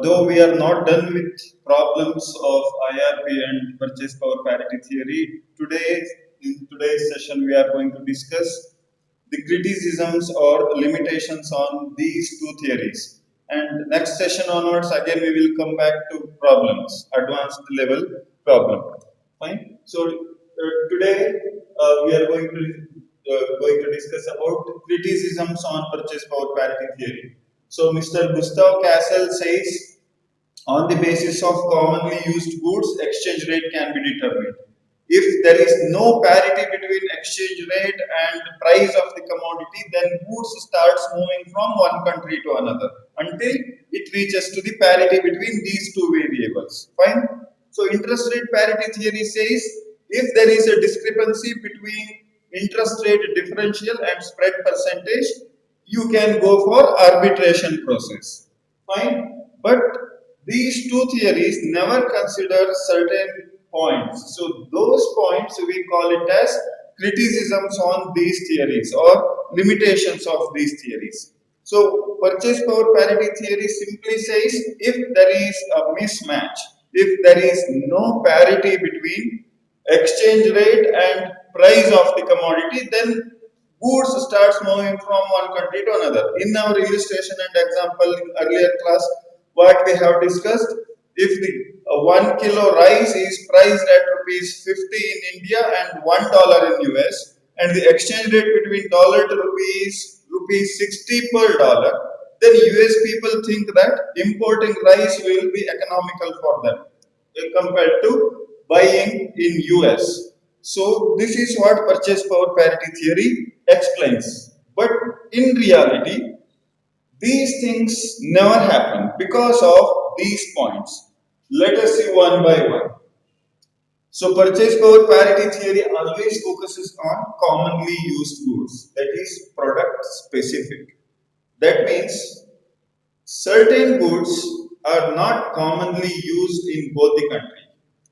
though we are not done with problems of IRP and purchase power parity theory, in today's session we are going to discuss the criticisms or limitations on these two theories. And next session onwards, again we will come back to problems, advanced level problem. Fine. So today we are going to discuss about criticisms on purchase power parity theory. So Mr. Gustav Cassel says, on the basis of commonly used goods, exchange rate can be determined. If there is no parity between exchange rate and price of the commodity, then goods starts moving from one country to another until it reaches to the parity between these two variables. Fine. So interest rate parity theory says if there is a discrepancy between interest rate differential and spread percentage, you can go for arbitration process. Fine. But these two theories never consider certain points. So those points we call it as criticisms on these theories or limitations of these theories. So purchase power parity theory simply says if there is a mismatch, if there is no parity between exchange rate and price of the commodity, then goods starts moving from one country to another. In our illustration and example in earlier class, what we have discussed, if the 1 kilo rice is priced at rupees 50 in India and $1 in US, and the exchange rate between dollar to rupees 60 per dollar, then US people think that importing rice will be economical for them compared to buying in US. So this is what purchase power parity theory explains. But in reality, these things never happen because of these points. Let us see one by one. So purchase power parity theory always focuses on commonly used goods, that is product specific. That means certain goods are not commonly used in both the country.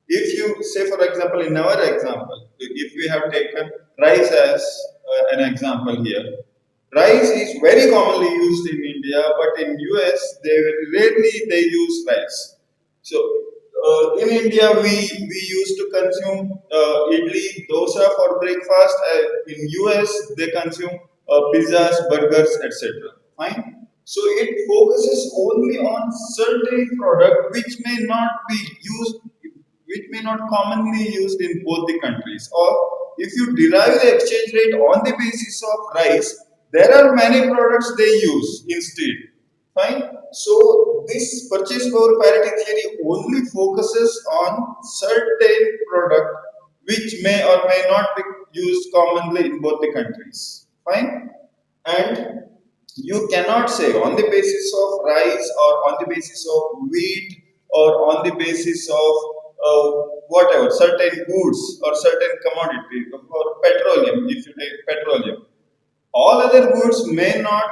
If you say, for example, in our example, if we have taken rice as an example here, rice is very commonly used in India, but in US they rarely they use rice. So in India we used to consume idli, dosa for breakfast. In US they consume pizzas, burgers, etc. Fine. So it focuses only on certain product which may not be used, which may not commonly used in both the countries. Or if you derive the exchange rate on the basis of rice, there are many products they use instead. Fine. So this purchase power parity theory only focuses on certain product which may or may not be used commonly in both the countries. Fine. And you cannot say on the basis of rice or on the basis of wheat or on the basis of whatever certain goods or certain commodity or petroleum, if you take petroleum, all other goods may not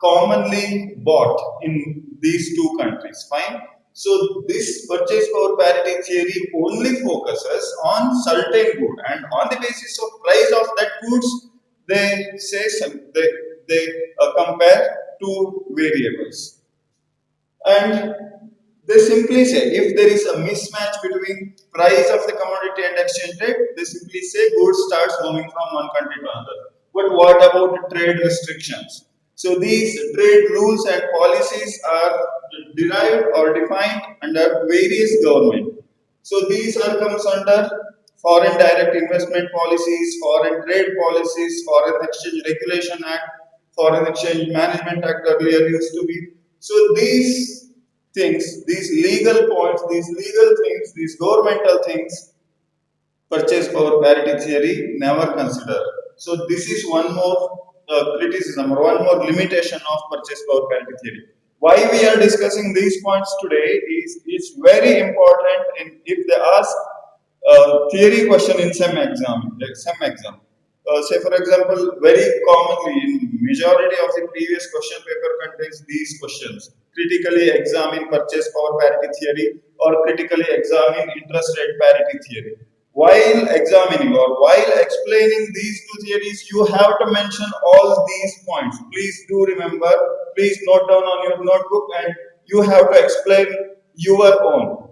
commonly bought in these two countries. Fine. So this purchase power parity theory only focuses on certain good, and on the basis of price of that goods, they say they compare two variables, and they simply say if there is a mismatch between price of the commodity and exchange rate, they simply say goods starts moving from one country to another. But what about trade restrictions? So these trade rules and policies are derived or defined under various government. So these are comes under foreign direct investment policies, foreign trade policies, foreign exchange regulation act, foreign exchange management act earlier used to be. So these things, these legal points, these legal things, these governmental things, purchase power parity theory never consider. So this is one more criticism or one more limitation of purchase power parity theory. Why we are discussing these points today is it's very important in if they ask theory question in some exam, like some exam. Say for example, very commonly in majority of the previous question paper contains these questions. Critically examine purchase power parity theory or critically examine interest rate parity theory. While examining or while explaining these two theories, you have to mention all these points. Please do remember, please note down on your notebook and you have to explain your own.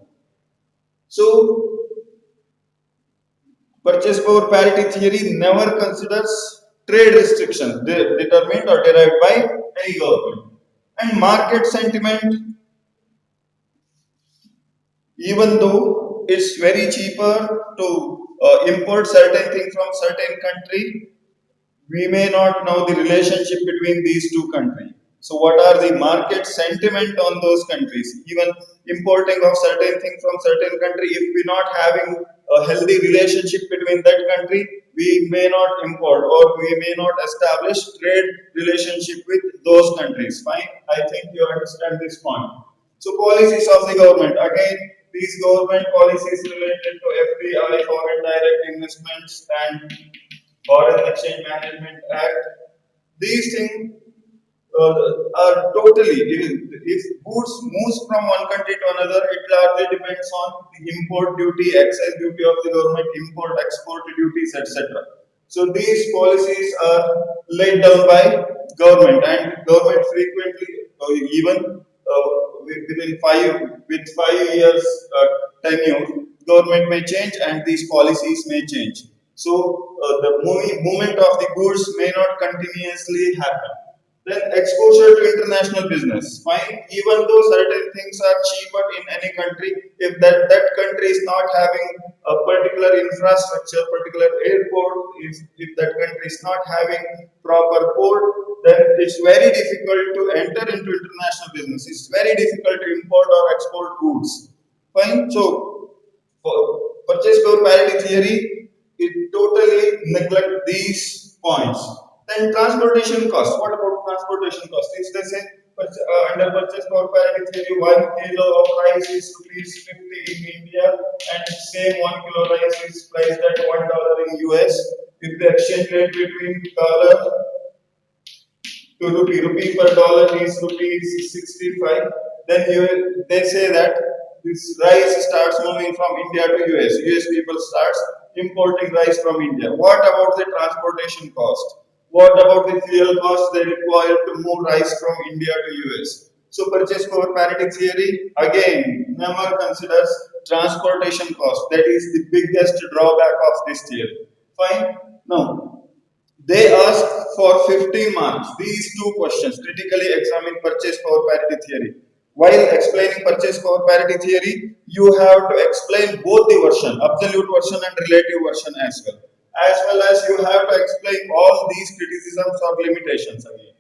So purchase power parity theory never considers trade restrictions determined or derived by any government. And market sentiment, even though it's very cheaper to import certain things from certain country, we may not know the relationship between these two countries. So, what are the market sentiment on those countries? Even importing of certain things from certain country, if we're not having a healthy relationship between that country, we may not import or we may not establish trade relationship with those countries. Fine, I think you understand this point. So, policies of the government again. These government policies related to FDI, foreign direct investments, and Foreign Exchange Management Act. These things are totally, if goods moves from one country to another, it largely depends on the import duty, excise duty of the government, import, export duties, etc. So these policies are laid down by government, and government frequently, even within with 5 years tenure, government may change and these policies may change. So the movement of the goods may not continuously happen. Then exposure to international business. Fine, even though certain things are cheaper in any country, if that country is not having a particular infrastructure, particular airport, if that country is not having proper port, then it's very difficult to enter into international business. It's very difficult to import or export goods. Fine. So for purchase power parity theory, it totally neglect these points. Then transportation cost. What about transportation cost? If they say under purchase power parity theory, 1 kilo of rice is rupees 50 in India, and same 1 kilo rice is priced at $1 in US. If the exchange rate between dollar to rupee per dollar is rupees 65, then they say that this rice starts moving from India to US. US people starts importing rice from India. What about the transportation cost? What about the fuel cost they require to move rice from India to US? So purchase power parity theory again never considers transportation cost. That is the biggest drawback of this theory. Fine. Now they ask for 50 marks. These two questions critically examine purchase power parity theory. While explaining purchase power parity theory, you have to explain both the version, absolute version and relative version as well. As well as you have to explain all these criticisms or limitations again.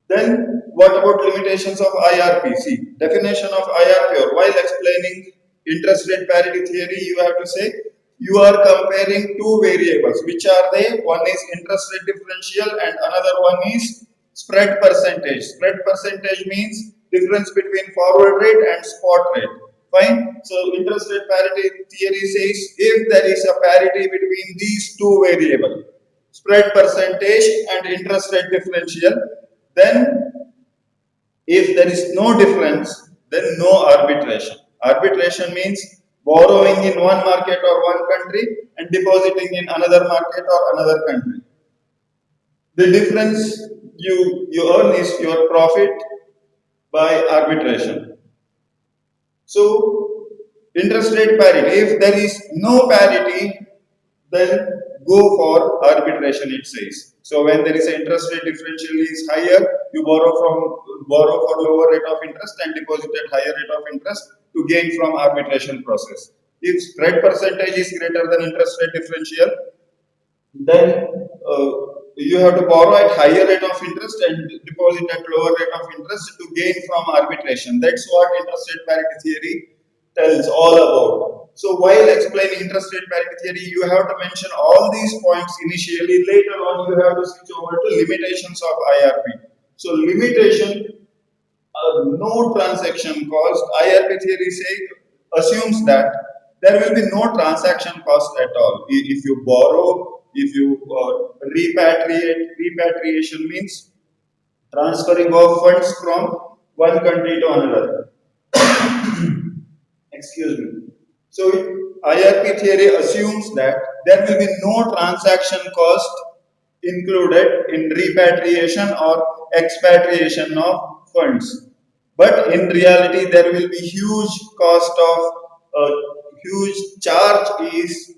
Then, what about limitations of IRP? See, definition of IRP, or while explaining interest rate parity theory, you have to say you are comparing two variables. Which are they? One is interest rate differential and another one is spread percentage. Spread percentage means difference between forward rate and spot rate. Fine. So interest rate parity theory says if there is a parity between these two variables, spread percentage and interest rate differential, then if there is no difference, then no arbitration. Arbitration means borrowing in one market or one country and depositing in another market or another country. The difference you earn is your profit by arbitration. So interest rate parity. If there is no parity, then go for arbitration, it says. So when there is an interest rate differential is higher, you borrow for lower rate of interest and deposit at higher rate of interest to gain from arbitration process. If spread percentage is greater than interest rate differential, then you have to borrow at higher rate of interest and deposit at lower rate of interest to gain from arbitration. That's what interest rate parity theory tells all about. So while explaining interest rate parity theory, you have to mention all these points initially. Later on, you have to switch over to limitations of IRP. So limitation, no transaction cost. IRP theory assumes that there will be no transaction cost at all. If you borrow, if you repatriation means transferring of funds from one country to another. Excuse me. So IRP theory assumes that there will be no transaction cost included in repatriation or expatriation of funds. But in reality, there will be huge cost of huge charge is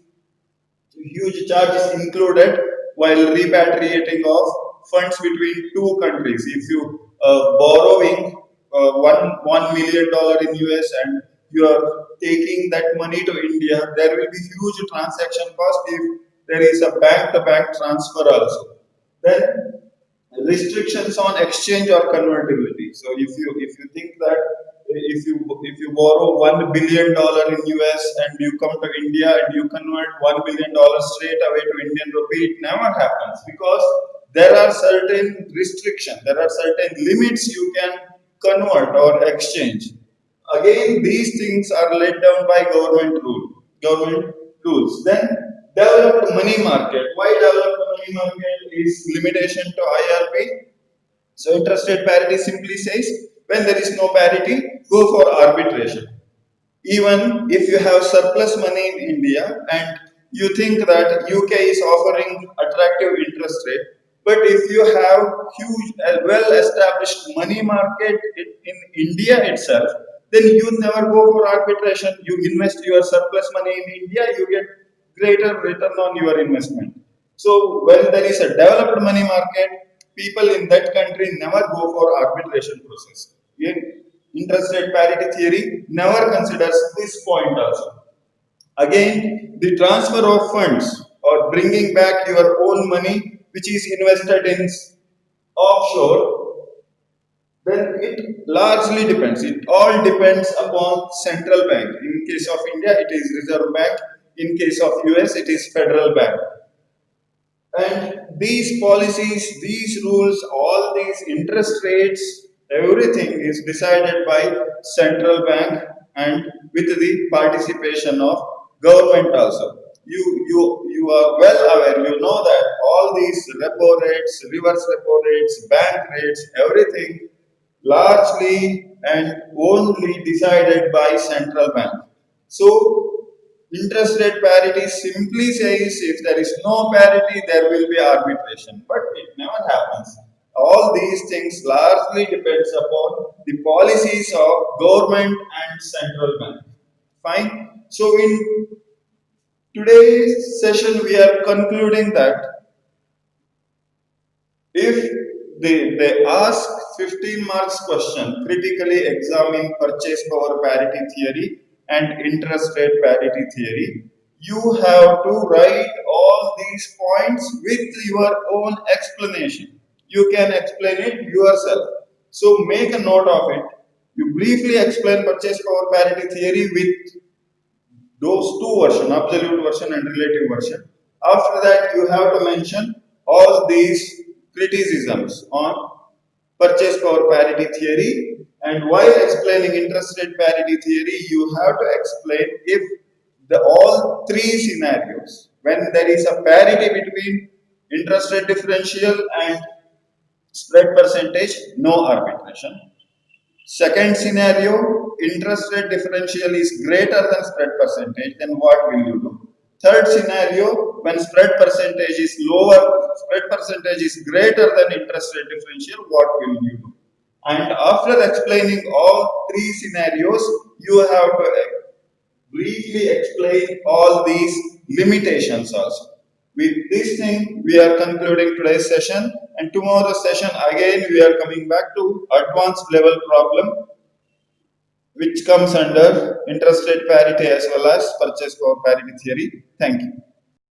huge charge is included while repatriating of funds between two countries. If you borrowing $1 million in US and you are taking that money to India, there will be huge transaction cost if there is a bank-to-bank transfer also. Then restrictions on exchange or convertibility. So if you think that if you borrow $1 billion in US and you come to India and you convert $1 billion straight away to Indian rupee, it never happens because there are certain restrictions, there are certain limits you can convert or exchange. Again, these things are laid down by government rules. Then developed money market. Why developed money market is limitation to IRP? So interest rate parity simply says when there is no parity, go for arbitration. Even if you have surplus money in India and you think that UK is offering attractive interest rate, but if you have huge, well established money market in India itself, then you never go for arbitration. You invest your surplus money in India, you get greater return on your investment. So when there is a developed money market, people in that country never go for arbitration process. Interest rate parity theory never considers this point also. Again, the transfer of funds or bringing back your own money which is invested in offshore, then it largely depends. It all depends upon central bank. In case of India, it is Reserve Bank. In case of US, it is Federal Bank. And these policies, these rules, all these interest rates, everything is decided by central bank and with the participation of government also. You are well aware, you know that all these repo rates, reverse repo rates, bank rates, everything largely and only decided by central bank. So interest rate parity simply says if there is no parity, there will be arbitration, but it never happens. All these things largely depends upon the policies of government and central bank. Fine. So in today's session, we are concluding that if they ask 15 marks question, critically examine purchase power parity theory and interest rate parity theory, you have to write all these points with your own explanation. You can explain it yourself. So make a note of it. You briefly explain purchase power parity theory with those two version, absolute version and relative version. After that, you have to mention all these criticisms on purchase power parity theory. And while explaining interest rate parity theory, you have to explain if the all three scenarios when there is a parity between interest rate differential and spread percentage, no arbitration. Second scenario, interest rate differential is greater than spread percentage, then what will you do? Third scenario, when spread percentage is lower, spread percentage is greater than interest rate differential, what will you do? And after explaining all three scenarios, you have to briefly explain all these limitations also. With this thing, we are concluding today's session, and tomorrow's session again we are coming back to advanced level problem, which comes under interest rate parity as well as purchase power parity theory. Thank you.